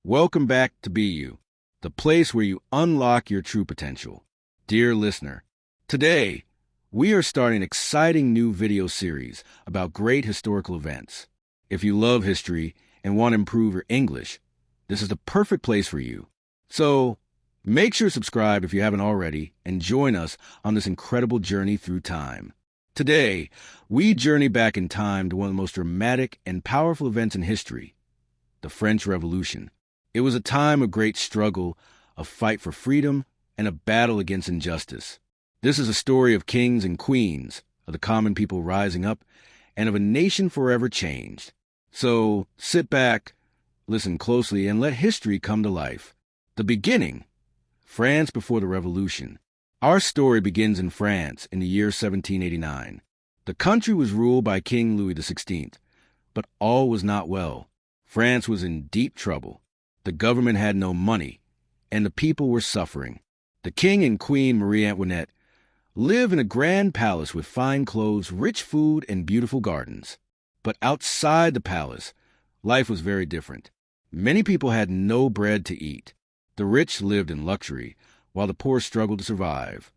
Welcome back to Be You, the place where you unlock your true potential. Dear listener, today we are starting an exciting new video series about great historical events. If you love history and want to improve your English, this is the perfect place for you. So, make sure to subscribe if you haven't already and join us on this incredible journey through time. Today, we journey back in time to one of the most dramatic and powerful events in history, the French Revolution. It was a time of great struggle, a fight for freedom, and a battle against injustice. This is a story of kings and queens, of the common people rising up, and of a nation forever changed. So, sit back, listen closely, and let history come to life. The beginning, France before the Revolution. Our story begins in France in the year 1789. The country was ruled by King Louis XVI, but all was not well. France was in deep trouble. The government had no money, and the people were suffering. The king and queen Marie Antoinette lived in a grand palace with fine clothes, rich food, and beautiful gardens. But outside the palace, life was very different. Many people had no bread to eat. The rich lived in luxury, while the poor struggled to survive.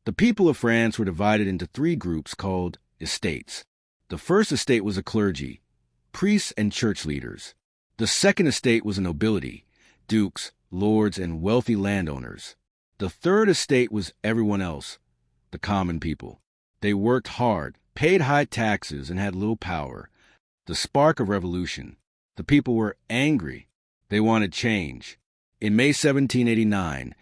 The people of France were divided into three groups called estates. The first estate was the clergy, priests and church leaders. The second estate was the nobility, dukes, lords, and wealthy landowners. The third estate was everyone else, the common people. They worked hard, paid high taxes, and had little power. The spark of revolution. The people were angry. They wanted change. In May 1789,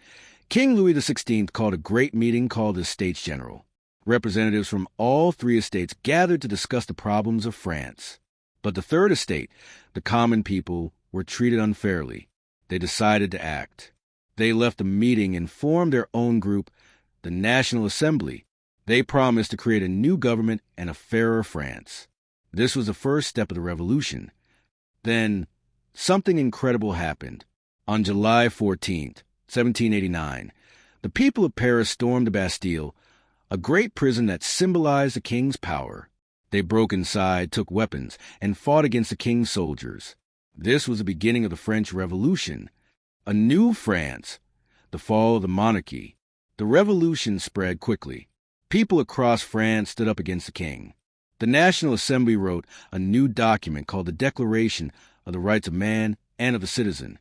King Louis XVI called a great meeting called the Estates General. Representatives from all three estates gathered to discuss the problems of France. But the third estate, the common people, were treated unfairly. They decided to act. They left the meeting and formed their own group, the National Assembly. They promised to create a new government and a fairer France. This was the first step of the revolution. Then, something incredible happened. On July 14th, 1789, the people of Paris stormed the Bastille, a great prison that symbolized the king's power. They broke inside, took weapons, and fought against the king's soldiers. This was the beginning of the French Revolution, a new France, the fall of the monarchy. The revolution spread quickly. People across France stood up against the king. The National Assembly wrote a new document called the Declaration of the Rights of Man and of the Citizen.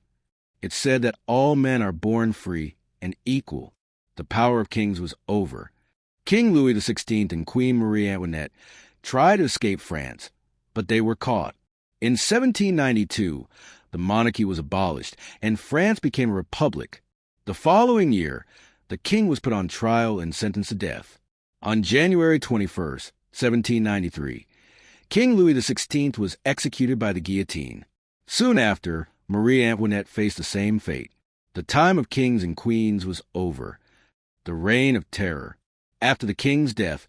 It said that all men are born free and equal. The power of kings was over. King Louis XVI and Queen Marie Antoinette tried to escape France, but they were caught. In 1792, the monarchy was abolished, and France became a republic. The following year, the king was put on trial and sentenced to death. On January 21st, 1793, King Louis XVI was executed by the guillotine. Soon after, Marie Antoinette faced the same fate. The time of kings and queens was over. The reign of terror. After the king's death,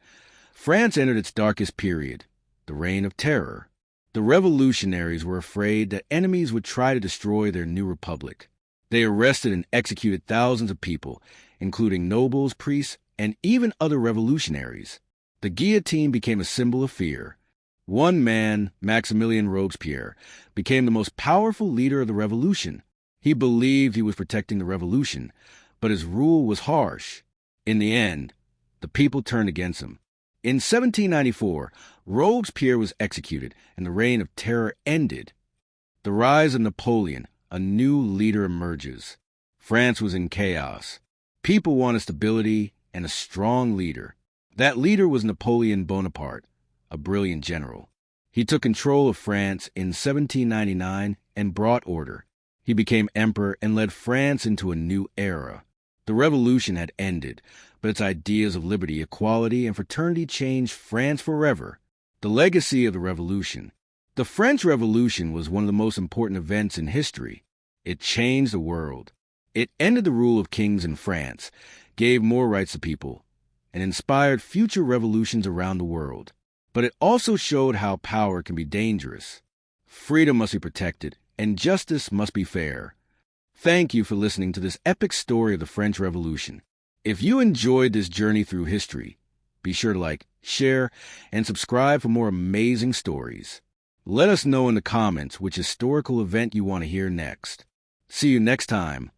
France entered its darkest period, the Reign of Terror. The revolutionaries were afraid that enemies would try to destroy their new republic. They arrested and executed thousands of people, including nobles, priests, and even other revolutionaries. The guillotine became a symbol of fear. One man, Maximilien Robespierre, became the most powerful leader of the revolution. He believed he was protecting the revolution, but his rule was harsh. In the end, the people turned against him. In 1794, Robespierre was executed, and the Reign of Terror ended. The rise of Napoleon, a new leader emerges. France was in chaos. People wanted stability and a strong leader. That leader was Napoleon Bonaparte, a brilliant general. He took control of France in 1799 and brought order. He became emperor and led France into a new era. The revolution had ended, but its ideas of liberty, equality, and fraternity changed France forever. The legacy of the revolution. The French Revolution was one of the most important events in history. It changed the world. It ended the rule of kings in France, gave more rights to people, and inspired future revolutions around the world. But it also showed how power can be dangerous. Freedom must be protected, and justice must be fair. Thank you for listening to this epic story of the French Revolution. If you enjoyed this journey through history, be sure to like, share, and subscribe for more amazing stories. Let us know in the comments which historical event you want to hear next. See you next time.